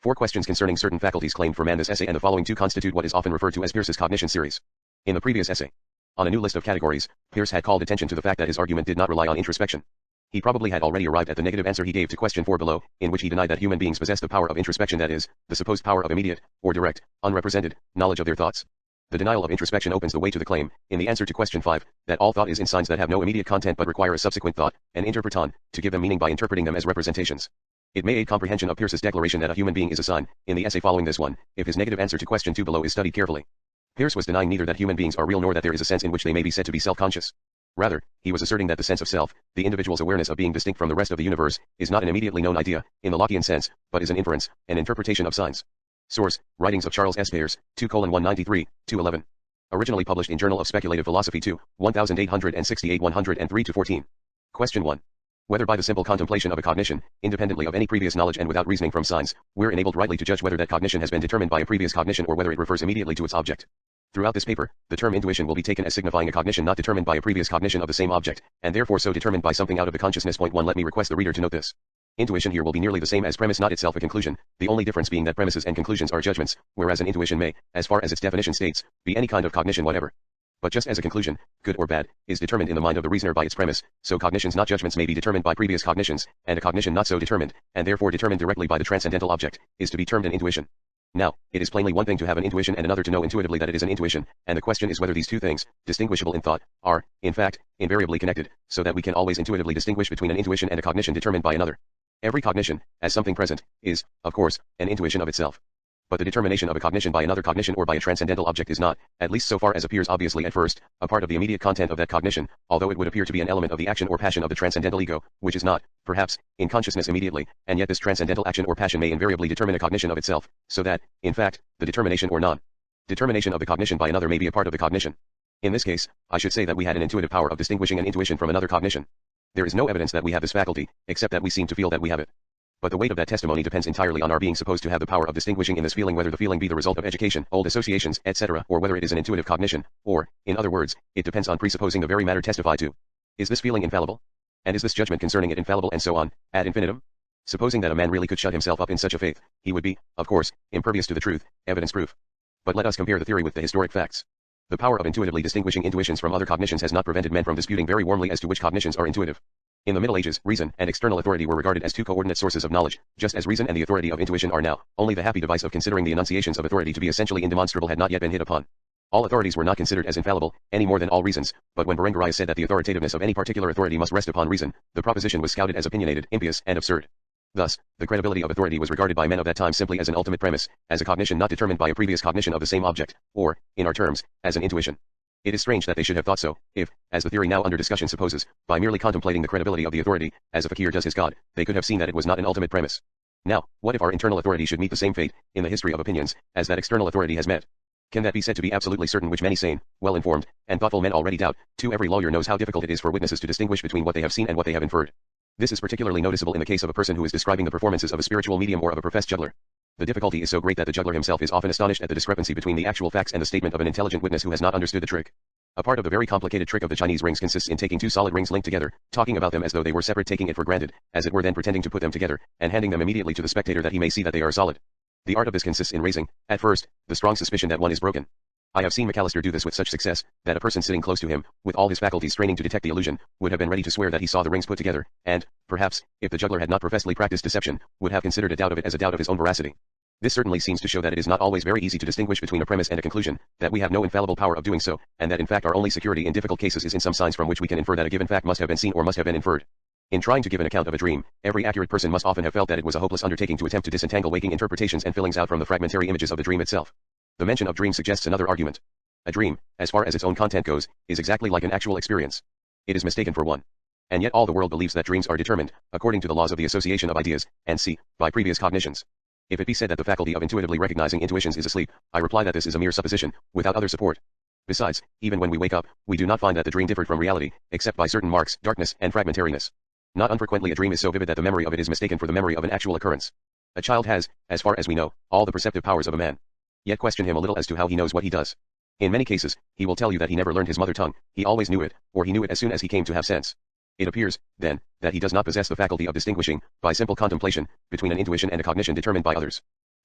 4 questions concerning certain faculties claimed for man. This essay and the following 2 constitute what is often referred to as Peirce's cognition series. In the previous essay, on a new list of categories, Peirce had called attention to the fact that his argument did not rely on introspection. He probably had already arrived at the negative answer he gave to question 4 below, in which he denied that human beings possess the power of introspection, that is, the supposed power of immediate, or direct, unrepresented, knowledge of their thoughts. The denial of introspection opens the way to the claim, in the answer to question 5, that all thought is in signs that have no immediate content but require a subsequent thought, an interpreton, to give them meaning by interpreting them as representations. It may aid comprehension of Peirce's declaration that a human being is a sign, in the essay following this one, if his negative answer to question 2 below is studied carefully. Peirce was denying neither that human beings are real nor that there is a sense in which they may be said to be self-conscious. Rather, he was asserting that the sense of self, the individual's awareness of being distinct from the rest of the universe, is not an immediately known idea, in the Lockean sense, but is an inference, an interpretation of signs. Source, Writings of Charles S. Peirce, 2:193, 211. Originally published in Journal of Speculative Philosophy 2, 1868 103-14. Question 1. Whether by the simple contemplation of a cognition, independently of any previous knowledge and without reasoning from signs, we're enabled rightly to judge whether that cognition has been determined by a previous cognition or whether it refers immediately to its object. Throughout this paper, the term intuition will be taken as signifying a cognition not determined by a previous cognition of the same object, and therefore so determined by something out of the consciousness. Point 1. Let me request the reader to note this. Intuition here will be nearly the same as premise, not itself a conclusion, the only difference being that premises and conclusions are judgments, whereas an intuition may, as far as its definition states, be any kind of cognition whatever. But just as a conclusion, good or bad, is determined in the mind of the reasoner by its premise, so cognitions not judgments may be determined by previous cognitions, and a cognition not so determined, and therefore determined directly by the transcendental object, is to be termed an intuition. Now, it is plainly one thing to have an intuition and another to know intuitively that it is an intuition, and the question is whether these two things, distinguishable in thought, are, in fact, invariably connected, so that we can always intuitively distinguish between an intuition and a cognition determined by another. Every cognition, as something present, is, of course, an intuition of itself. But the determination of a cognition by another cognition or by a transcendental object is not, at least so far as appears obviously at first, a part of the immediate content of that cognition, although it would appear to be an element of the action or passion of the transcendental ego, which is not, perhaps, in consciousness immediately, and yet this transcendental action or passion may invariably determine a cognition of itself, so that, in fact, the determination or non-determination of the cognition by another may be a part of the cognition. In this case, I should say that we had an intuitive power of distinguishing an intuition from another cognition. There is no evidence that we have this faculty, except that we seem to feel that we have it. But the weight of that testimony depends entirely on our being supposed to have the power of distinguishing in this feeling, whether the feeling be the result of education, old associations, etc., or whether it is an intuitive cognition, or, in other words, it depends on presupposing the very matter testified to. Is this feeling infallible? And is this judgment concerning it infallible, and so on, ad infinitum? Supposing that a man really could shut himself up in such a faith, he would be, of course, impervious to the truth, evidence proof. But let us compare the theory with the historic facts. The power of intuitively distinguishing intuitions from other cognitions has not prevented men from disputing very warmly as to which cognitions are intuitive. In the Middle Ages, reason and external authority were regarded as two coordinate sources of knowledge, just as reason and the authority of intuition are now. Only the happy device of considering the enunciations of authority to be essentially indemonstrable had not yet been hit upon. All authorities were not considered as infallible, any more than all reasons, but when Berengarius said that the authoritativeness of any particular authority must rest upon reason, the proposition was scouted as opinionated, impious, and absurd. Thus, the credibility of authority was regarded by men of that time simply as an ultimate premise, as a cognition not determined by a previous cognition of the same object, or, in our terms, as an intuition. It is strange that they should have thought so, if, as the theory now under discussion supposes, by merely contemplating the credibility of the authority, as a fakir does his god, they could have seen that it was not an ultimate premise. Now, what if our internal authority should meet the same fate, in the history of opinions, as that external authority has met? Can that be said to be absolutely certain, which many sane, well-informed, and thoughtful men already doubt? Too, every lawyer knows how difficult it is for witnesses to distinguish between what they have seen and what they have inferred. This is particularly noticeable in the case of a person who is describing the performances of a spiritual medium or of a professed juggler. The difficulty is so great that the juggler himself is often astonished at the discrepancy between the actual facts and the statement of an intelligent witness who has not understood the trick. A part of the very complicated trick of the Chinese rings consists in taking two solid rings linked together, talking about them as though they were separate, taking it for granted, as it were, then pretending to put them together, and handing them immediately to the spectator that he may see that they are solid. The art of this consists in raising, at first, the strong suspicion that one is broken. I have seen McAllister do this with such success, that a person sitting close to him, with all his faculties straining to detect the illusion, would have been ready to swear that he saw the rings put together, and, perhaps, if the juggler had not professedly practiced deception, would have considered a doubt of it as a doubt of his own veracity. This certainly seems to show that it is not always very easy to distinguish between a premise and a conclusion, that we have no infallible power of doing so, and that in fact our only security in difficult cases is in some signs from which we can infer that a given fact must have been seen or must have been inferred. In trying to give an account of a dream, every accurate person must often have felt that it was a hopeless undertaking to attempt to disentangle waking interpretations and fillings out from the fragmentary images of the dream itself. The mention of dream suggests another argument. A dream, as far as its own content goes, is exactly like an actual experience. It is mistaken for one. And yet all the world believes that dreams are determined, according to the laws of the association of ideas, and by previous cognitions. If it be said that the faculty of intuitively recognizing intuitions is asleep, I reply that this is a mere supposition, without other support. Besides, even when we wake up, we do not find that the dream differed from reality, except by certain marks, darkness, and fragmentariness. Not unfrequently a dream is so vivid that the memory of it is mistaken for the memory of an actual occurrence. A child has, as far as we know, all the perceptive powers of a man. Yet question him a little as to how he knows what he does. In many cases, he will tell you that he never learned his mother tongue, he always knew it, or he knew it as soon as he came to have sense. It appears, then, that he does not possess the faculty of distinguishing, by simple contemplation, between an intuition and a cognition determined by others.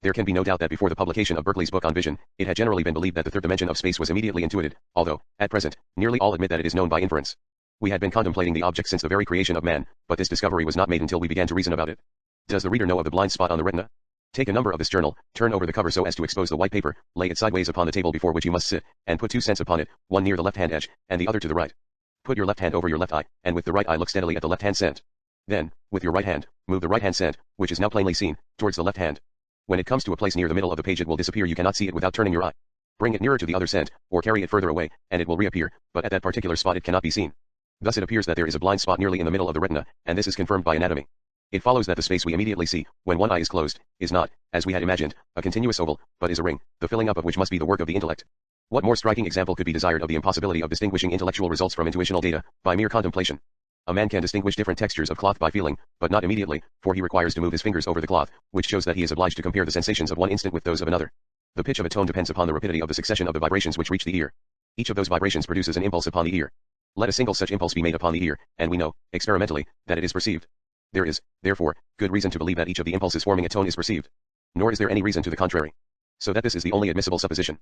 There can be no doubt that before the publication of Berkeley's book on vision, it had generally been believed that the third dimension of space was immediately intuited, although, at present, nearly all admit that it is known by inference. We had been contemplating the object since the very creation of man, but this discovery was not made until we began to reason about it. Does the reader know of the blind spot on the retina? Take a number of this journal, turn over the cover so as to expose the white paper, lay it sideways upon the table before which you must sit, and put 2 cents upon it, one near the left-hand edge, and the other to the right. Put your left hand over your left eye, and with the right eye look steadily at the left-hand cent. Then, with your right hand, move the right-hand cent, which is now plainly seen, towards the left hand. When it comes to a place near the middle of the page it will disappear. You cannot see it without turning your eye. Bring it nearer to the other cent, or carry it further away, and it will reappear, but at that particular spot it cannot be seen. Thus it appears that there is a blind spot nearly in the middle of the retina, and this is confirmed by anatomy. It follows that the space we immediately see, when one eye is closed, is not, as we had imagined, a continuous oval, but is a ring, the filling up of which must be the work of the intellect. What more striking example could be desired of the impossibility of distinguishing intellectual results from intuitional data, by mere contemplation? A man can distinguish different textures of cloth by feeling, but not immediately, for he requires to move his fingers over the cloth, which shows that he is obliged to compare the sensations of one instant with those of another. The pitch of a tone depends upon the rapidity of the succession of the vibrations which reach the ear. Each of those vibrations produces an impulse upon the ear. Let a single such impulse be made upon the ear, and we know, experimentally, that it is perceived. There is, therefore, good reason to believe that each of the impulses forming a tone is perceived. Nor is there any reason to the contrary. So that this is the only admissible supposition.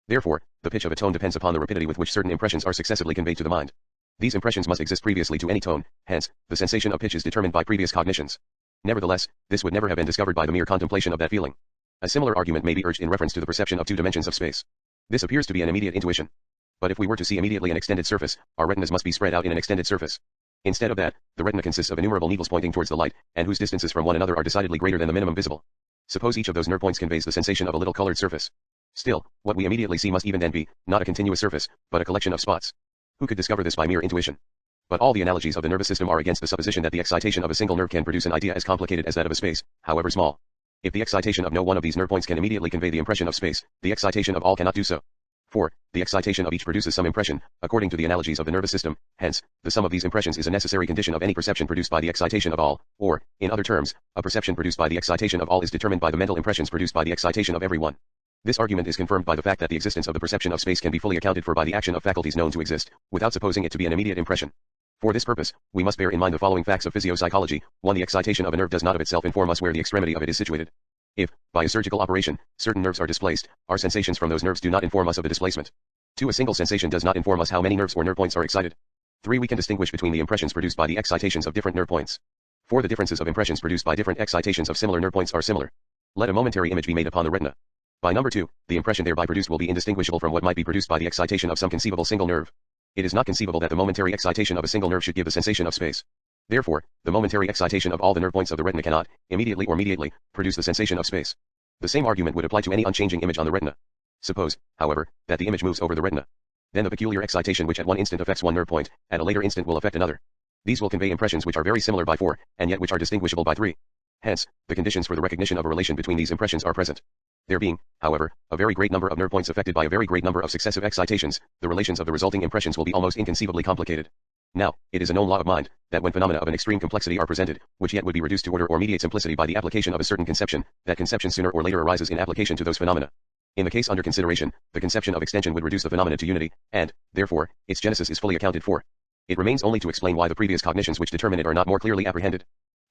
Therefore, the pitch of a tone depends upon the rapidity with which certain impressions are successively conveyed to the mind. These impressions must exist previously to any tone, hence, the sensation of pitch is determined by previous cognitions. Nevertheless, this would never have been discovered by the mere contemplation of that feeling. A similar argument may be urged in reference to the perception of 2 dimensions of space. This appears to be an immediate intuition. But if we were to see immediately an extended surface, our retinas must be spread out in an extended surface. Instead of that, the retina consists of innumerable needles pointing towards the light, and whose distances from one another are decidedly greater than the minimum visible. Suppose each of those nerve points conveys the sensation of a little colored surface. Still, what we immediately see must even then be, not a continuous surface, but a collection of spots. Who could discover this by mere intuition? But all the analogies of the nervous system are against the supposition that the excitation of a single nerve can produce an idea as complicated as that of a space, however small. If the excitation of no one of these nerve points can immediately convey the impression of space, the excitation of all cannot do so. For, the excitation of each produces some impression, according to the analogies of the nervous system, hence, the sum of these impressions is a necessary condition of any perception produced by the excitation of all, or, in other terms, a perception produced by the excitation of all is determined by the mental impressions produced by the excitation of every one. This argument is confirmed by the fact that the existence of the perception of space can be fully accounted for by the action of faculties known to exist, without supposing it to be an immediate impression. For this purpose, we must bear in mind the following facts of physiopsychology. 1. The excitation of a nerve does not of itself inform us where the extremity of it is situated. If, by a surgical operation, certain nerves are displaced, our sensations from those nerves do not inform us of the displacement. 2. A single sensation does not inform us how many nerves or nerve points are excited. 3. We can distinguish between the impressions produced by the excitations of different nerve points. 4. The differences of impressions produced by different excitations of similar nerve points are similar. Let a momentary image be made upon the retina. By number 2, the impression thereby produced will be indistinguishable from what might be produced by the excitation of some conceivable single nerve. It is not conceivable that the momentary excitation of a single nerve should give the sensation of space. Therefore, the momentary excitation of all the nerve points of the retina cannot, immediately or mediately, produce the sensation of space. The same argument would apply to any unchanging image on the retina. Suppose, however, that the image moves over the retina. Then the peculiar excitation which at one instant affects one nerve point, at a later instant will affect another. These will convey impressions which are very similar by 4, and yet which are distinguishable by 3. Hence, the conditions for the recognition of a relation between these impressions are present. There being, however, a very great number of nerve points affected by a very great number of successive excitations, the relations of the resulting impressions will be almost inconceivably complicated. Now, it is a known law of mind, that when phenomena of an extreme complexity are presented, which yet would be reduced to order or mediate simplicity by the application of a certain conception, that conception sooner or later arises in application to those phenomena. In the case under consideration, the conception of extension would reduce the phenomena to unity, and, therefore, its genesis is fully accounted for. It remains only to explain why the previous cognitions which determine it are not more clearly apprehended.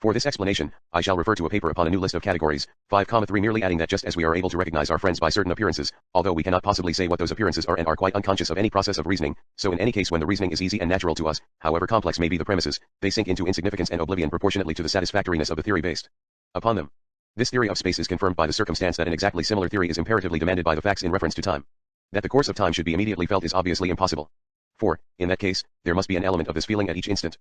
For this explanation, I shall refer to a paper upon a new list of categories, 5,3, merely adding that just as we are able to recognize our friends by certain appearances, although we cannot possibly say what those appearances are and are quite unconscious of any process of reasoning, so in any case when the reasoning is easy and natural to us, however complex may be the premises, they sink into insignificance and oblivion proportionately to the satisfactoriness of the theory based upon them. This theory of space is confirmed by the circumstance that an exactly similar theory is imperatively demanded by the facts in reference to time. That the course of time should be immediately felt is obviously impossible. For, in that case, there must be an element of this feeling at each instant.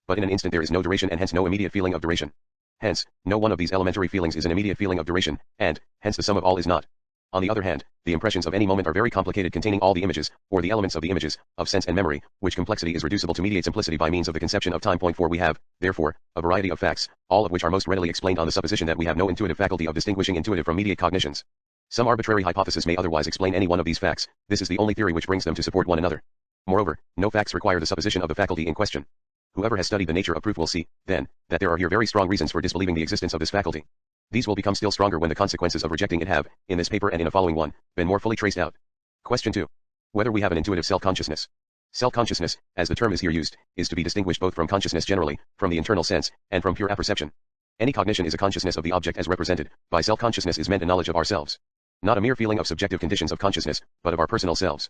But in an instant there is no duration and hence no immediate feeling of duration. Hence, no one of these elementary feelings is an immediate feeling of duration, and, hence the sum of all is not. On the other hand, the impressions of any moment are very complicated, containing all the images, or the elements of the images, of sense and memory, which complexity is reducible to mediate simplicity by means of the conception of time. 4. We have, therefore, a variety of facts, all of which are most readily explained on the supposition that we have no intuitive faculty of distinguishing intuitive from mediate cognitions. Some arbitrary hypothesis may otherwise explain any one of these facts. This is the only theory which brings them to support one another. Moreover, no facts require the supposition of the faculty in question. Whoever has studied the nature of proof will see, then, that there are here very strong reasons for disbelieving the existence of this faculty. These will become still stronger when the consequences of rejecting it have, in this paper and in a following one, been more fully traced out. Question 2. Whether we have an intuitive self-consciousness. Self-consciousness, as the term is here used, is to be distinguished both from consciousness generally, from the internal sense, and from pure apperception. Any cognition is a consciousness of the object as represented. By self-consciousness is meant a knowledge of ourselves. Not a mere feeling of subjective conditions of consciousness, but of our personal selves.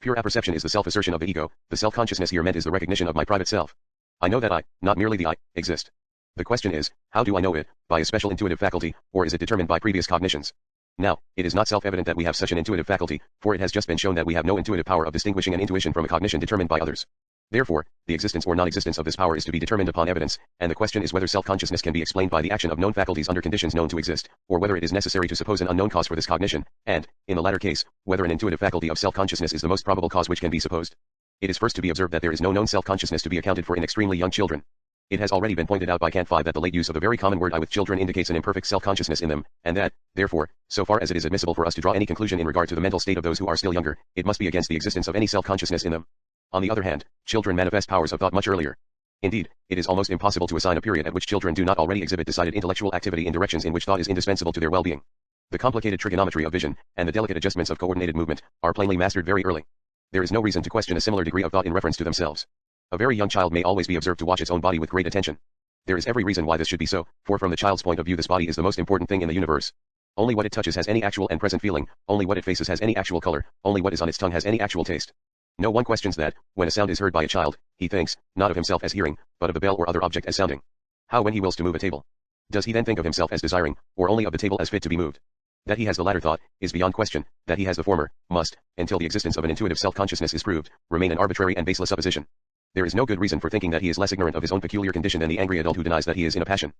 Pure apperception is the self-assertion of the ego. The self-consciousness here meant is the recognition of my private self. I know that I, not merely the I, exist. The question is, how do I know it? By a special intuitive faculty, or is it determined by previous cognitions? Now, it is not self-evident that we have such an intuitive faculty, for it has just been shown that we have no intuitive power of distinguishing an intuition from a cognition determined by others. Therefore, the existence or non-existence of this power is to be determined upon evidence, and the question is whether self-consciousness can be explained by the action of known faculties under conditions known to exist, or whether it is necessary to suppose an unknown cause for this cognition, and, in the latter case, whether an intuitive faculty of self-consciousness is the most probable cause which can be supposed. It is first to be observed that there is no known self-consciousness to be accounted for in extremely young children. It has already been pointed out by Kant 5 that the late use of the very common word I with children indicates an imperfect self-consciousness in them, and that, therefore, so far as it is admissible for us to draw any conclusion in regard to the mental state of those who are still younger, it must be against the existence of any self-consciousness in them. On the other hand, children manifest powers of thought much earlier. Indeed, it is almost impossible to assign a period at which children do not already exhibit decided intellectual activity in directions in which thought is indispensable to their well-being. The complicated trigonometry of vision, and the delicate adjustments of coordinated movement, are plainly mastered very early. There is no reason to question a similar degree of thought in reference to themselves. A very young child may always be observed to watch its own body with great attention. There is every reason why this should be so, for from the child's point of view this body is the most important thing in the universe. Only what it touches has any actual and present feeling, only what it faces has any actual color, only what is on its tongue has any actual taste. No one questions that, when a sound is heard by a child, he thinks, not of himself as hearing, but of the bell or other object as sounding. How when he wills to move a table? Does he then think of himself as desiring, or only of the table as fit to be moved? That he has the latter thought, is beyond question. That he has the former, must, until the existence of an intuitive self-consciousness is proved, remain an arbitrary and baseless supposition. There is no good reason for thinking that he is less ignorant of his own peculiar condition than the angry adult who denies that he is in a passion.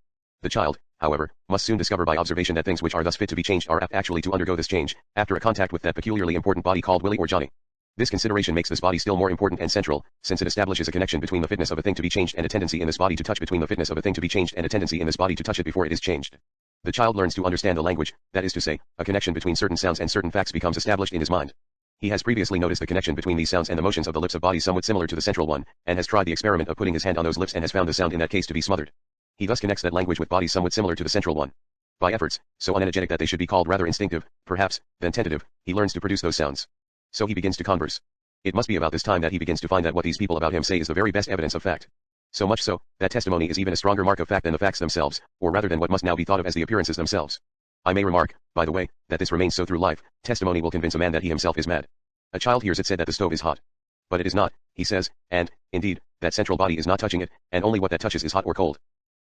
The child, however, must soon discover by observation that things which are thus fit to be changed are apt actually to undergo this change, after a contact with that peculiarly important body called Willie or Johnny. This consideration makes this body still more important and central, since it establishes a connection between the fitness of a thing to be changed and a tendency in this body to touch between the fitness of a thing to be changed and a tendency in this body to touch it before it is changed. The child learns to understand the language, that is to say, a connection between certain sounds and certain facts becomes established in his mind. He has previously noticed the connection between these sounds and the motions of the lips of bodies somewhat similar to the central one, and has tried the experiment of putting his hand on those lips and has found the sound in that case to be smothered. He thus connects that language with bodies somewhat similar to the central one. By efforts, so unenergetic that they should be called rather instinctive, perhaps, than tentative, he learns to produce those sounds. So he begins to converse. It must be about this time that he begins to find that what these people about him say is the very best evidence of fact. So much so, that testimony is even a stronger mark of fact than the facts themselves, or rather than what must now be thought of as the appearances themselves. I may remark, by the way, that this remains so through life. Testimony will convince a man that he himself is mad. A child hears it said that the stove is hot. But it is not, he says, and, indeed, that central body is not touching it, and only what that touches is hot or cold.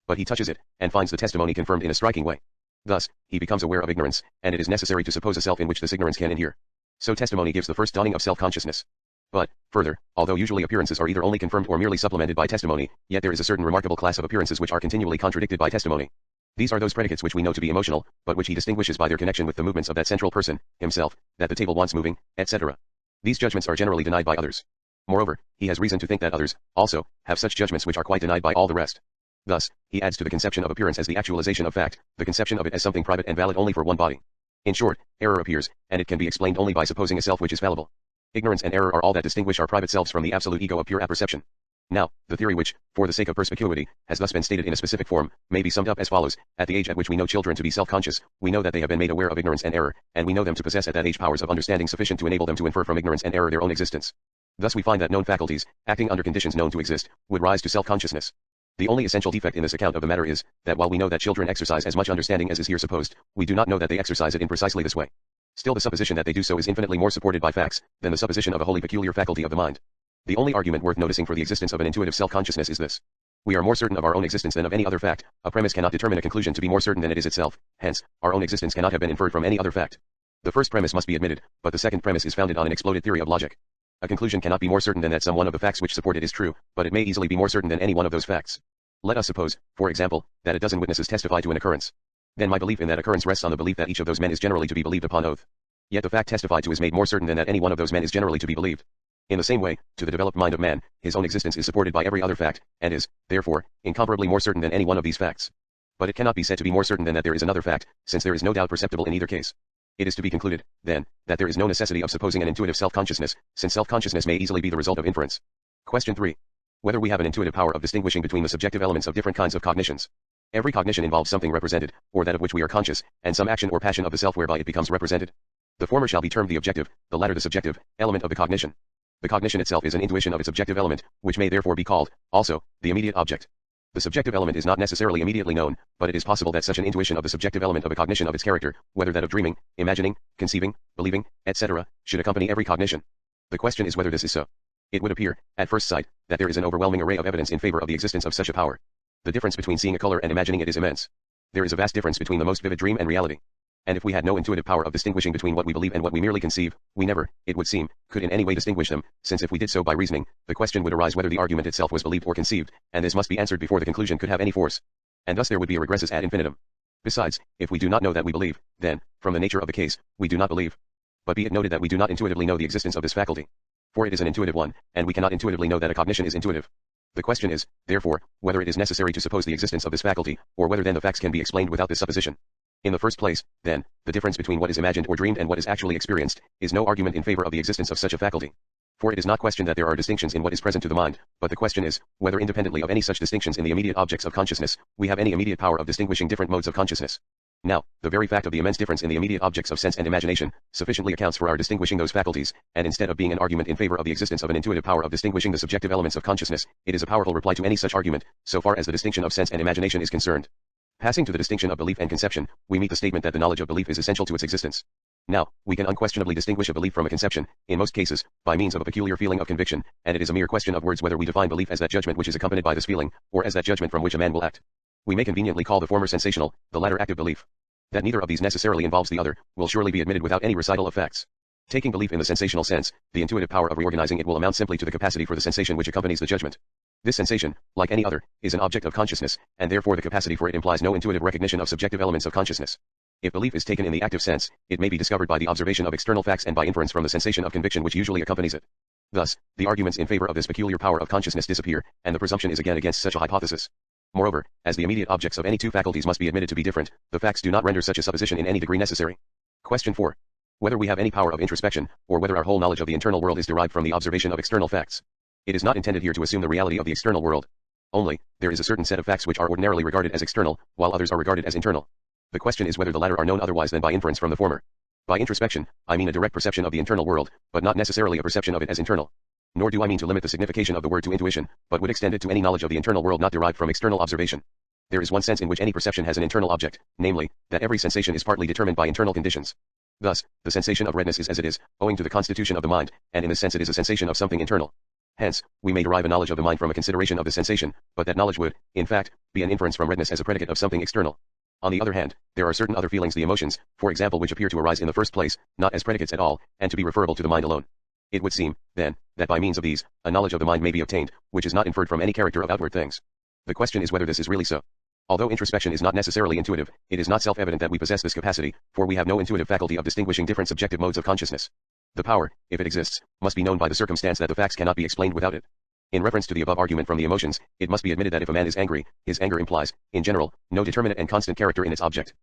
But he touches it, and finds the testimony confirmed in a striking way. Thus, he becomes aware of ignorance, and it is necessary to suppose a self in which this ignorance can inhere. So testimony gives the first dawning of self-consciousness. But, further, although usually appearances are either only confirmed or merely supplemented by testimony, yet there is a certain remarkable class of appearances which are continually contradicted by testimony. These are those predicates which we know to be emotional, but which he distinguishes by their connection with the movements of that central person, himself, that the table wants moving, etc. These judgments are generally denied by others. Moreover, he has reason to think that others, also, have such judgments which are quite denied by all the rest. Thus, he adds to the conception of appearance as the actualization of fact, the conception of it as something private and valid only for one body. In short, error appears, and it can be explained only by supposing a self which is fallible. Ignorance and error are all that distinguish our private selves from the absolute ego of pure apperception. Now, the theory which, for the sake of perspicuity, has thus been stated in a specific form, may be summed up as follows. At the age at which we know children to be self-conscious, we know that they have been made aware of ignorance and error, and we know them to possess at that age powers of understanding sufficient to enable them to infer from ignorance and error their own existence. Thus we find that known faculties, acting under conditions known to exist, would rise to self-consciousness. The only essential defect in this account of the matter is, that while we know that children exercise as much understanding as is here supposed, we do not know that they exercise it in precisely this way. Still the supposition that they do so is infinitely more supported by facts, than the supposition of a wholly peculiar faculty of the mind. The only argument worth noticing for the existence of an intuitive self-consciousness is this. We are more certain of our own existence than of any other fact. A premise cannot determine a conclusion to be more certain than it is itself, hence, our own existence cannot have been inferred from any other fact. The first premise must be admitted, but the second premise is founded on an exploded theory of logic. A conclusion cannot be more certain than that some one of the facts which support it is true, but it may easily be more certain than any one of those facts. Let us suppose, for example, that a dozen witnesses testify to an occurrence. Then my belief in that occurrence rests on the belief that each of those men is generally to be believed upon oath. Yet the fact testified to is made more certain than that any one of those men is generally to be believed. In the same way, to the developed mind of man, his own existence is supported by every other fact, and is, therefore, incomparably more certain than any one of these facts. But it cannot be said to be more certain than that there is another fact, since there is no doubt perceptible in either case. It is to be concluded, then, that there is no necessity of supposing an intuitive self-consciousness, since self-consciousness may easily be the result of inference. Question 3. Whether we have an intuitive power of distinguishing between the subjective elements of different kinds of cognitions. Every cognition involves something represented, or that of which we are conscious, and some action or passion of the self whereby it becomes represented. The former shall be termed the objective, the latter the subjective, element of the cognition. The cognition itself is an intuition of its objective element, which may therefore be called, also, the immediate object. The subjective element is not necessarily immediately known, but it is possible that such an intuition of the subjective element of a cognition of its character, whether that of dreaming, imagining, conceiving, believing, etc., should accompany every cognition. The question is whether this is so. It would appear, at first sight, that there is an overwhelming array of evidence in favor of the existence of such a power. The difference between seeing a color and imagining it is immense. There is a vast difference between the most vivid dream and reality. And if we had no intuitive power of distinguishing between what we believe and what we merely conceive, we never, it would seem, could in any way distinguish them, since if we did so by reasoning, the question would arise whether the argument itself was believed or conceived, and this must be answered before the conclusion could have any force. And thus there would be a regressus ad infinitum. Besides, if we do not know that we believe, then, from the nature of the case, we do not believe. But be it noted that we do not intuitively know the existence of this faculty. For it is an intuitive one, and we cannot intuitively know that a cognition is intuitive. The question is, therefore, whether it is necessary to suppose the existence of this faculty, or whether then the facts can be explained without this supposition. In the first place, then, the difference between what is imagined or dreamed and what is actually experienced, is no argument in favor of the existence of such a faculty. For it is not questioned that there are distinctions in what is present to the mind, but the question is, whether independently of any such distinctions in the immediate objects of consciousness, we have any immediate power of distinguishing different modes of consciousness. Now, the very fact of the immense difference in the immediate objects of sense and imagination, sufficiently accounts for our distinguishing those faculties, and instead of being an argument in favor of the existence of an intuitive power of distinguishing the subjective elements of consciousness, it is a powerful reply to any such argument, so far as the distinction of sense and imagination is concerned. Passing to the distinction of belief and conception, we meet the statement that the knowledge of belief is essential to its existence. Now, we can unquestionably distinguish a belief from a conception, in most cases, by means of a peculiar feeling of conviction, and it is a mere question of words whether we define belief as that judgment which is accompanied by this feeling, or as that judgment from which a man will act. We may conveniently call the former sensational, the latter active belief. That neither of these necessarily involves the other, will surely be admitted without any recital of facts. Taking belief in the sensational sense, the intuitive power of reorganizing it will amount simply to the capacity for the sensation which accompanies the judgment. This sensation, like any other, is an object of consciousness, and therefore the capacity for it implies no intuitive recognition of subjective elements of consciousness. If belief is taken in the active sense, it may be discovered by the observation of external facts and by inference from the sensation of conviction which usually accompanies it. Thus, the arguments in favor of this peculiar power of consciousness disappear, and the presumption is again against such a hypothesis. Moreover, as the immediate objects of any two faculties must be admitted to be different, the facts do not render such a supposition in any degree necessary. Question 4. Whether we have any power of introspection, or whether our whole knowledge of the internal world is derived from the observation of external facts. It is not intended here to assume the reality of the external world. Only, there is a certain set of facts which are ordinarily regarded as external, while others are regarded as internal. The question is whether the latter are known otherwise than by inference from the former. By introspection, I mean a direct perception of the internal world, but not necessarily a perception of it as internal. Nor do I mean to limit the signification of the word to intuition, but would extend it to any knowledge of the internal world not derived from external observation. There is one sense in which any perception has an internal object, namely, that every sensation is partly determined by internal conditions. Thus, the sensation of redness is as it is, owing to the constitution of the mind, and in this sense it is a sensation of something internal. Hence, we may derive a knowledge of the mind from a consideration of the sensation, but that knowledge would, in fact, be an inference from redness as a predicate of something external. On the other hand, there are certain other feelings, the emotions, for example, which appear to arise in the first place, not as predicates at all, and to be referable to the mind alone. It would seem, then, that by means of these, a knowledge of the mind may be obtained, which is not inferred from any character of outward things. The question is whether this is really so. Although introspection is not necessarily intuitive, it is not self-evident that we possess this capacity, for we have no intuitive faculty of distinguishing different subjective modes of consciousness. The power, if it exists, must be known by the circumstance that the facts cannot be explained without it. In reference to the above argument from the emotions, it must be admitted that if a man is angry, his anger implies, in general, no determinate and constant character in its object.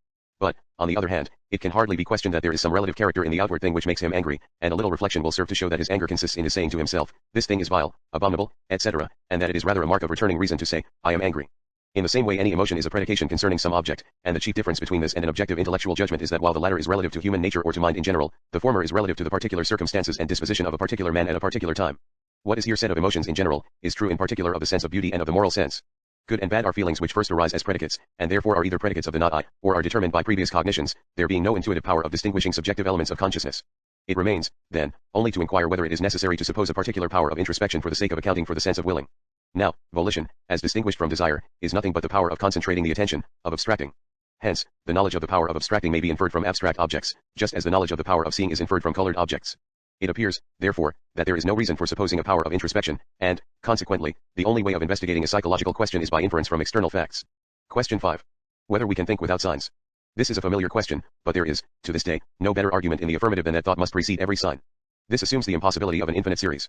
But, on the other hand, it can hardly be questioned that there is some relative character in the outward thing which makes him angry, and a little reflection will serve to show that his anger consists in his saying to himself, this thing is vile, abominable, etc., and that it is rather a mark of returning reason to say, I am angry. In the same way, any emotion is a predication concerning some object, and the chief difference between this and an objective intellectual judgment is that while the latter is relative to human nature or to mind in general, the former is relative to the particular circumstances and disposition of a particular man at a particular time. What is here said of emotions in general, is true in particular of the sense of beauty and of the moral sense. Good and bad are feelings which first arise as predicates, and therefore are either predicates of the not I, or are determined by previous cognitions, there being no intuitive power of distinguishing subjective elements of consciousness. It remains, then, only to inquire whether it is necessary to suppose a particular power of introspection for the sake of accounting for the sense of willing. Now, volition, as distinguished from desire, is nothing but the power of concentrating the attention, of abstracting. Hence, the knowledge of the power of abstracting may be inferred from abstract objects, just as the knowledge of the power of seeing is inferred from colored objects. It appears, therefore, that there is no reason for supposing a power of introspection, and, consequently, the only way of investigating a psychological question is by inference from external facts. Question 5. Whether we can think without signs. This is a familiar question, but there is, to this day, no better argument in the affirmative than that thought must precede every sign. This assumes the impossibility of an infinite series.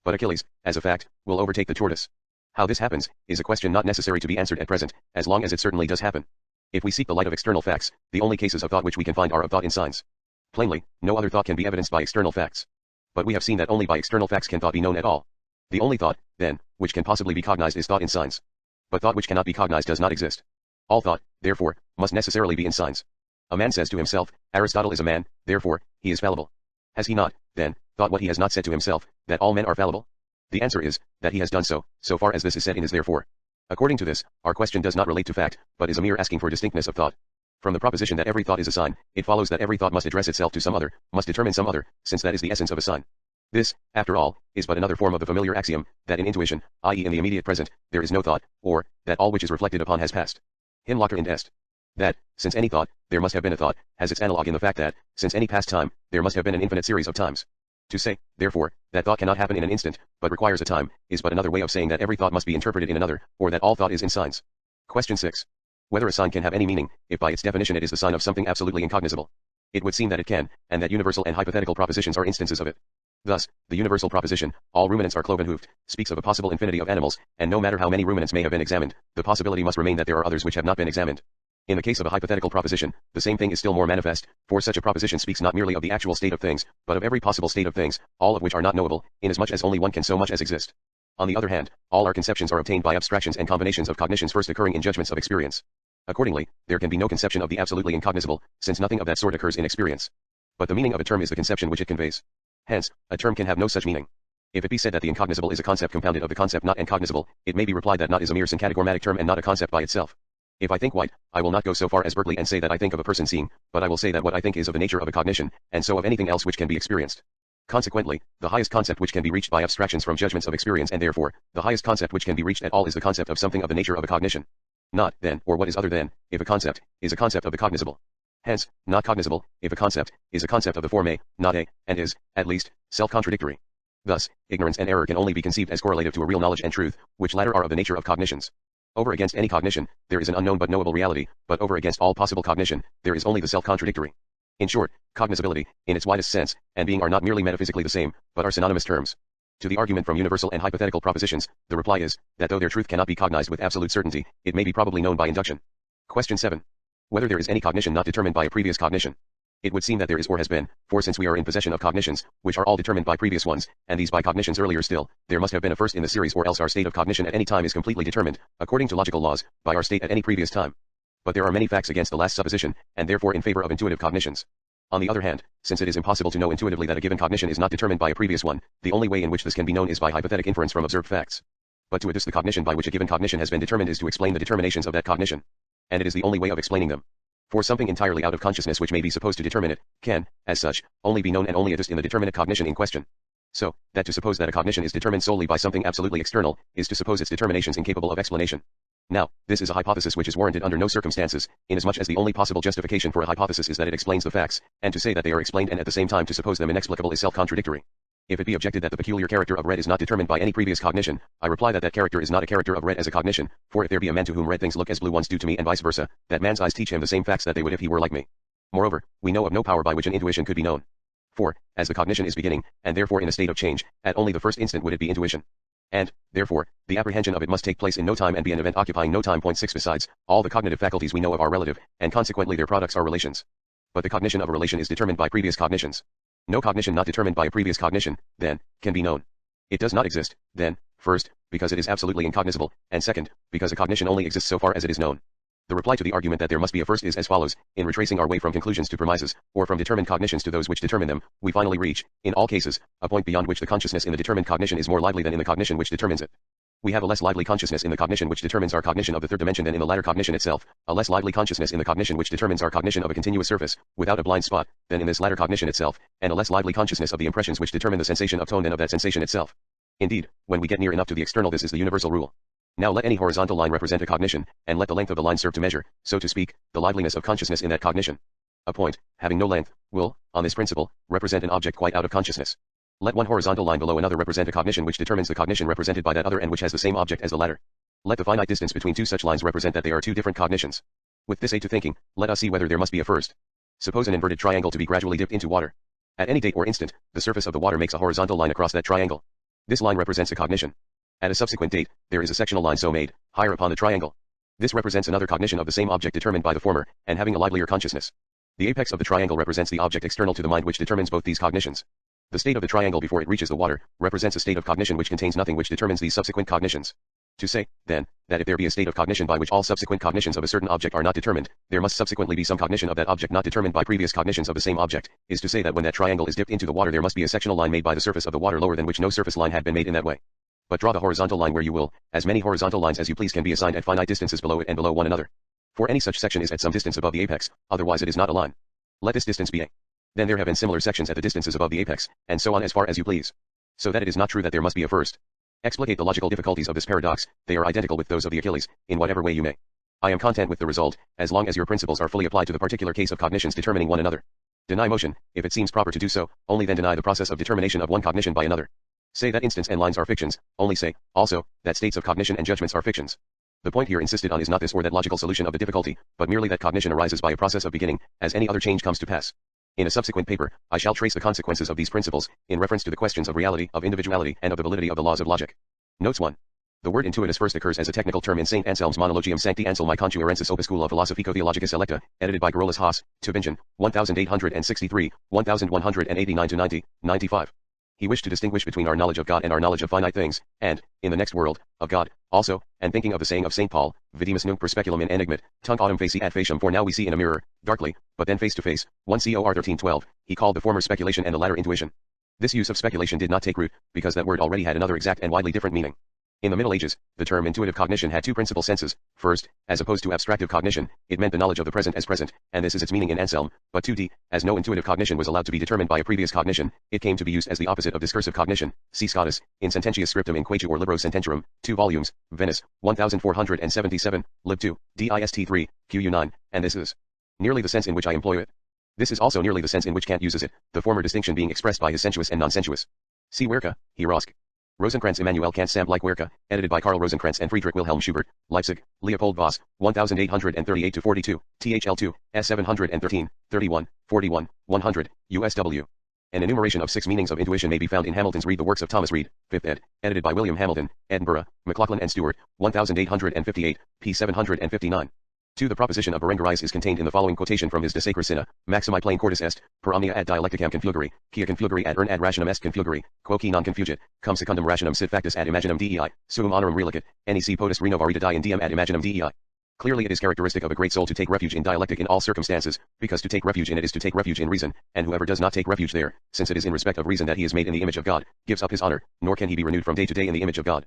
But Achilles, as a fact, will overtake the tortoise. How this happens, is a question not necessary to be answered at present, as long as it certainly does happen. If we seek the light of external facts, the only cases of thought which we can find are of thought in signs. Plainly, no other thought can be evidenced by external facts. But we have seen that only by external facts can thought be known at all. The only thought, then, which can possibly be cognized is thought in signs. But thought which cannot be cognized does not exist. All thought, therefore, must necessarily be in signs. A man says to himself, Aristotle is a man, therefore, he is fallible. Has he not, then, thought what he has not said to himself, that all men are fallible? The answer is, that he has done so, so far as this is said in his therefore. According to this, our question does not relate to fact, but is a mere asking for distinctness of thought. From the proposition that every thought is a sign, it follows that every thought must address itself to some other, must determine some other, since that is the essence of a sign. This, after all, is but another form of the familiar axiom, that in intuition, i.e. in the immediate present, there is no thought, or, that all which is reflected upon has passed. Him locker int est. That, since any thought, there must have been a thought, has its analog in the fact that, since any past time, there must have been an infinite series of times. To say, therefore, that thought cannot happen in an instant, but requires a time, is but another way of saying that every thought must be interpreted in another, or that all thought is in signs. Question 6. Whether a sign can have any meaning, if by its definition it is the sign of something absolutely incognizable. It would seem that it can, and that universal and hypothetical propositions are instances of it. Thus, the universal proposition, all ruminants are cloven-hoofed, speaks of a possible infinity of animals, and no matter how many ruminants may have been examined, the possibility must remain that there are others which have not been examined. In the case of a hypothetical proposition, the same thing is still more manifest, for such a proposition speaks not merely of the actual state of things, but of every possible state of things, all of which are not knowable, inasmuch as only one can so much as exist. On the other hand, all our conceptions are obtained by abstractions and combinations of cognitions first occurring in judgments of experience. Accordingly, there can be no conception of the absolutely incognizable, since nothing of that sort occurs in experience. But the meaning of a term is the conception which it conveys. Hence, a term can have no such meaning. If it be said that the incognizable is a concept compounded of the concept not incognizable, it may be replied that not is a mere syncagogmatic term and not a concept by itself. If I think white, I will not go so far as Berkeley and say that I think of a person seeing, but I will say that what I think is of the nature of a cognition, and so of anything else which can be experienced. Consequently, the highest concept which can be reached by abstractions from judgments of experience and therefore, the highest concept which can be reached at all is the concept of something of the nature of a cognition. Not, then, or what is other than, if a concept, is a concept of the cognizable. Hence, not cognizable, if a concept, is a concept of the form a, not a, and is, at least, self-contradictory. Thus, ignorance and error can only be conceived as correlative to a real knowledge and truth, which latter are of the nature of cognitions. Over against any cognition, there is an unknown but knowable reality, but over against all possible cognition, there is only the self-contradictory. In short, cognizability, in its widest sense, and being are not merely metaphysically the same, but are synonymous terms. To the argument from universal and hypothetical propositions, the reply is, that though their truth cannot be cognized with absolute certainty, it may be probably known by induction. Question 7. Whether there is any cognition not determined by a previous cognition. It would seem that there is or has been, for since we are in possession of cognitions, which are all determined by previous ones, and these by cognitions earlier still, there must have been a first in the series or else our state of cognition at any time is completely determined, according to logical laws, by our state at any previous time. But there are many facts against the last supposition, and therefore in favor of intuitive cognitions. On the other hand, since it is impossible to know intuitively that a given cognition is not determined by a previous one, the only way in which this can be known is by hypothetic inference from observed facts. But to adduce the cognition by which a given cognition has been determined is to explain the determinations of that cognition. And it is the only way of explaining them. For something entirely out of consciousness which may be supposed to determine it, can, as such, only be known and only adduced in the determinate cognition in question. So, that to suppose that a cognition is determined solely by something absolutely external, is to suppose its determinations incapable of explanation. Now, this is a hypothesis which is warranted under no circumstances, inasmuch as the only possible justification for a hypothesis is that it explains the facts, and to say that they are explained and at the same time to suppose them inexplicable is self-contradictory. If it be objected that the peculiar character of red is not determined by any previous cognition, I reply that that character is not a character of red as a cognition, for if there be a man to whom red things look as blue ones do to me and vice versa, that man's eyes teach him the same facts that they would if he were like me. Moreover, we know of no power by which an intuition could be known. For, as the cognition is beginning, and therefore in a state of change, at only the first instant would it be intuition. And, therefore, the apprehension of it must take place in no time and be an event occupying no time. 6 Besides, all the cognitive faculties we know of are relative, and consequently their products are relations. But the cognition of a relation is determined by previous cognitions. No cognition not determined by a previous cognition, then, can be known. It does not exist, then, first, because it is absolutely incognizable, and second, because a cognition only exists so far as it is known. The reply to the argument that there must be a first is as follows: in retracing our way from conclusions to premises, or from determined cognitions to those which determine them, we finally reach, in all cases, a point beyond which the consciousness in the determined cognition is more lively than in the cognition which determines it. We have a less lively consciousness in the cognition which determines our cognition of the third dimension than in the latter cognition itself, a less lively consciousness in the cognition which determines our cognition of a continuous surface, without a blind spot, than in this latter cognition itself, and a less lively consciousness of the impressions which determine the sensation of tone than of that sensation itself. Indeed, when we get near enough to the external, this is the universal rule. Now let any horizontal line represent a cognition, and let the length of the line serve to measure, so to speak, the liveliness of consciousness in that cognition. A point, having no length, will, on this principle, represent an object quite out of consciousness. Let one horizontal line below another represent a cognition which determines the cognition represented by that other and which has the same object as the latter. Let the finite distance between two such lines represent that they are two different cognitions. With this aid to thinking, let us see whether there must be a first. Suppose an inverted triangle to be gradually dipped into water. At any date or instant, the surface of the water makes a horizontal line across that triangle. This line represents a cognition. At a subsequent date, there is a sectional line so made, higher upon the triangle. This represents another cognition of the same object determined by the former, and having a livelier consciousness. The apex of the triangle represents the object external to the mind which determines both these cognitions. The state of the triangle before it reaches the water, represents a state of cognition which contains nothing which determines these subsequent cognitions. To say, then, that if there be a state of cognition by which all subsequent cognitions of a certain object are not determined, there must subsequently be some cognition of that object not determined by previous cognitions of the same object, is to say that when that triangle is dipped into the water there must be a sectional line made by the surface of the water lower than which no surface line had been made in that way. But draw the horizontal line where you will, as many horizontal lines as you please can be assigned at finite distances below it and below one another. For any such section is at some distance above the apex, otherwise it is not a line. Let this distance be a. Then there have been similar sections at the distances above the apex, and so on as far as you please. So that it is not true that there must be a first. Explicate the logical difficulties of this paradox, they are identical with those of the Achilles, in whatever way you may. I am content with the result, as long as your principles are fully applied to the particular case of cognitions determining one another. Deny motion, if it seems proper to do so, only then deny the process of determination of one cognition by another. Say that instants and lines are fictions, only say, also, that states of cognition and judgments are fictions. The point here insisted on is not this or that logical solution of the difficulty, but merely that cognition arises by a process of beginning, as any other change comes to pass. In a subsequent paper, I shall trace the consequences of these principles, in reference to the questions of reality, of individuality, and of the validity of the laws of logic. Notes 1. The word intuitus first occurs as a technical term in St. Anselm's Monologium Sancti Anselmi Contuerensis Opuscula Philosophico-Theologica Selecta, edited by Carolus Haas, Tübingen, 1863, 1189-90, 95. He wished to distinguish between our knowledge of God and our knowledge of finite things, and, in the next world, of God, also, and thinking of the saying of St. Paul, Vidimus nunc per speculum in enigmat, tunc autem facie ad faciam, for now we see in a mirror, darkly, but then face to face, 1 Cor 13:12, he called the former speculation and the latter intuition. This use of speculation did not take root, because that word already had another exact and widely different meaning. In the Middle Ages, the term intuitive cognition had two principal senses. First, as opposed to abstractive cognition, it meant the knowledge of the present as present, and this is its meaning in Anselm, but 2d, as no intuitive cognition was allowed to be determined by a previous cognition, it came to be used as the opposite of discursive cognition. See Scotus, in Sententius Scriptum in Quaetu or Libro Sententiarum, 2 volumes, Venice, 1477, Lib 2, Dist 3, Q 9, and this is nearly the sense in which I employ it. This is also nearly the sense in which Kant uses it, the former distinction being expressed by his sensuous and non-sensuous. See Werke, he Rosk. Rosenkranz Immanuel Kant Samblick Werke, edited by Karl Rosenkranz and Friedrich Wilhelm Schubert, Leipzig, Leopold Voss, 1838-42, THL2, S713, 31, 41, 100, USW. An enumeration of 6 meanings of intuition may be found in Hamilton's Read the Works of Thomas Reid, 5th ed., edited by William Hamilton, Edinburgh, McLaughlin and Stewart, 1858, p. 759. 2. The proposition of Berengarius is contained in the following quotation from his De Sacra Sina, Maximi plane cordis est, per omnia ad dialecticam conflugere, quia conflugere ad urn ad rationem est conflugere, quoque non confugit, cum secundum rationem sit factus ad imaginum dei, suum honorum relicit, nec potest renovarita die in diem ad imaginum dei. Clearly it is characteristic of a great soul to take refuge in dialectic in all circumstances, because to take refuge in it is to take refuge in reason, and whoever does not take refuge there, since it is in respect of reason that he is made in the image of God, gives up his honor, nor can he be renewed from day to day in the image of God.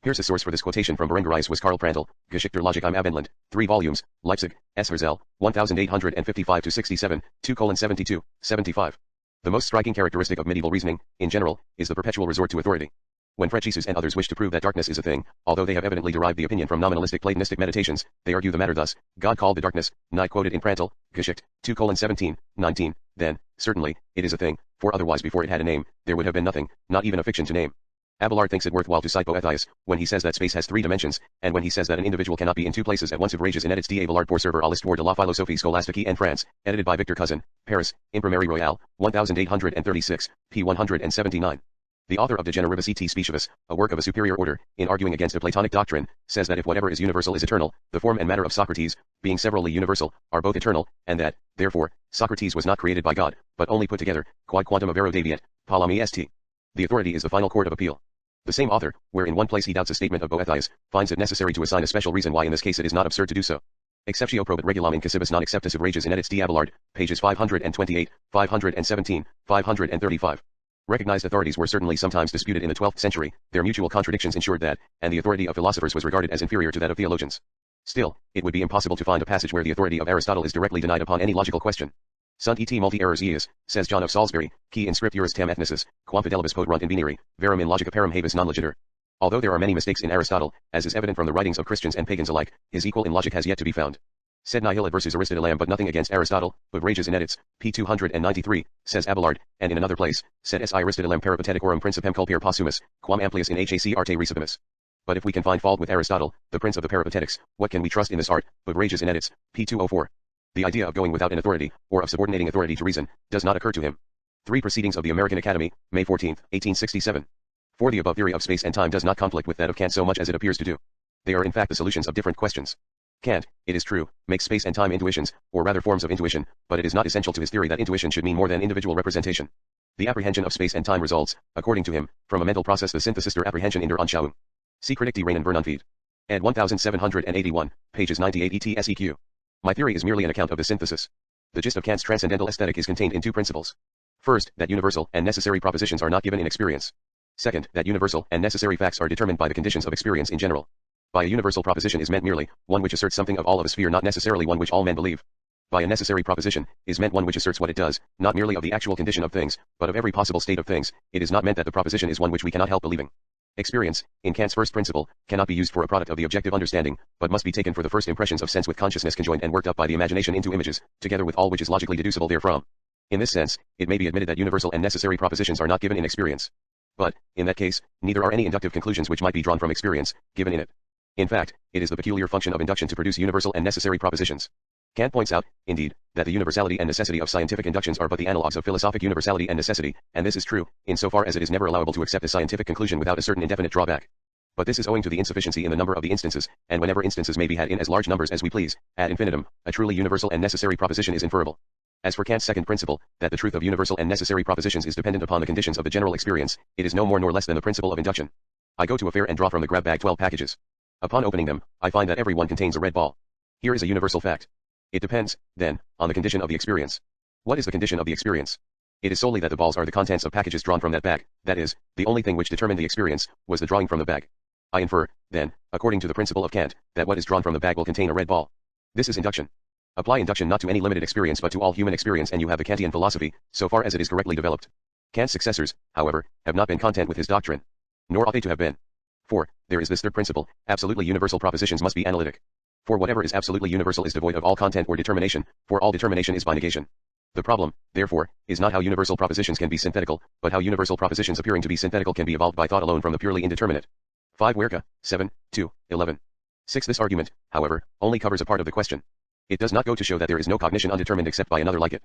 Peirce's source for this quotation from Berengarius was Karl Prandtl, Geschichte Logik im Abendland, 3 volumes, Leipzig, S. Herzl, 1855-67, 2:72, 75. The most striking characteristic of medieval reasoning, in general, is the perpetual resort to authority. When Fréjus and others wish to prove that darkness is a thing, although they have evidently derived the opinion from nominalistic Platonistic meditations, they argue the matter thus: God called the darkness, night quoted in Prandtl, Geschichte, 2:17, 19, then, certainly, it is a thing, for otherwise before it had a name, there would have been nothing, not even a fiction to name. Abelard thinks it worthwhile to cite Boethius, when he says that space has 3 dimensions, and when he says that an individual cannot be in 2 places at once. Outrageous inedits d'Abelard pour servir à l'histoire de la philosophie scolastique en France, edited by Victor Cousin, Paris, Imprimerie Royale, 1836, p. 179. The author of De Generibus Specivis, a work of a superior order, in arguing against a Platonic doctrine, says that if whatever is universal is eternal, the form and matter of Socrates, being severally universal, are both eternal, and that, therefore, Socrates was not created by God, but only put together, quod quantum avero deviat, palami est. The authority is the final court of appeal. The same author, where in one place he doubts a statement of Boethius, finds it necessary to assign a special reason why in this case it is not absurd to do so. Exceptio probit regulam incissibus non acceptus outrageous inedits d'Abelard, pages 528, 517, 535. Recognized authorities were certainly sometimes disputed in the 12th century, their mutual contradictions ensured that, and the authority of philosophers was regarded as inferior to that of theologians. Still, it would be impossible to find a passage where the authority of Aristotle is directly denied upon any logical question. Sunt et multi errors eis, says John of Salisbury, qui in scripturis tam ethnicis, quam fidelibus poterunt in venire, verum in logica parum habis non legitur. Although there are many mistakes in Aristotle, as is evident from the writings of Christians and pagans alike, his equal in logic has yet to be found. Sed nihil adversus Aristotelam, but nothing against Aristotle, but rages inedits, p. 293, says Abelard, and in another place, sed si Aristotelem peripateticorum principem culpere possumus, quam amplius in hac arte recipimus. But if we can find fault with Aristotle, the prince of the peripatetics, what can we trust in this art, but rages inedits, p. 204. The idea of going without an authority, or of subordinating authority to reason, does not occur to him. 3 Proceedings of the American Academy, May 14, 1867. For the above theory of space and time does not conflict with that of Kant so much as it appears to do. They are in fact the solutions of different questions. Kant, it is true, makes space and time intuitions, or rather forms of intuition, but it is not essential to his theory that intuition should mean more than individual representation. The apprehension of space and time results, according to him, from a mental process, the synthesis der Apprehension in der Anschauung. See Kritik die reinen Vernunft. Ed 1781, pages 98 etseq. My theory is merely an account of the synthesis. The gist of Kant's transcendental aesthetic is contained in 2 principles. First, that universal and necessary propositions are not given in experience. Second, that universal and necessary facts are determined by the conditions of experience in general. By a universal proposition is meant merely one which asserts something of all of a sphere, not necessarily one which all men believe. By a necessary proposition is meant one which asserts what it does, not merely of the actual condition of things, but of every possible state of things. It is not meant that the proposition is one which we cannot help believing. Experience, in Kant's first principle, cannot be used for a product of the objective understanding, but must be taken for the first impressions of sense with consciousness conjoined and worked up by the imagination into images, together with all which is logically deducible therefrom. In this sense, it may be admitted that universal and necessary propositions are not given in experience. But, in that case, neither are any inductive conclusions which might be drawn from experience, given in it. In fact, it is the peculiar function of induction to produce universal and necessary propositions. Kant points out, indeed, that the universality and necessity of scientific inductions are but the analogues of philosophic universality and necessity, and this is true, insofar as it is never allowable to accept a scientific conclusion without a certain indefinite drawback. But this is owing to the insufficiency in the number of the instances, and whenever instances may be had in as large numbers as we please, ad infinitum, a truly universal and necessary proposition is inferable. As for Kant's second principle, that the truth of universal and necessary propositions is dependent upon the conditions of the general experience, it is no more nor less than the principle of induction. I go to a fair and draw from the grab bag 12 packages. Upon opening them, I find that every one contains a red ball. Here is a universal fact. It depends, then, on the condition of the experience. What is the condition of the experience? It is solely that the balls are the contents of packages drawn from that bag, that is, the only thing which determined the experience, was the drawing from the bag. I infer, then, according to the principle of Kant, that what is drawn from the bag will contain a red ball. This is induction. Apply induction not to any limited experience but to all human experience and you have the Kantian philosophy, so far as it is correctly developed. Kant's successors, however, have not been content with his doctrine. Nor ought they to have been. For, there is this third principle, absolutely universal propositions must be analytic. For whatever is absolutely universal is devoid of all content or determination, for all determination is by negation. The problem, therefore, is not how universal propositions can be synthetical, but how universal propositions appearing to be synthetical can be evolved by thought alone from the purely indeterminate. 5 Werke, 7, 2, 11. 6 This argument, however, only covers a part of the question. It does not go to show that there is no cognition undetermined except by another like it.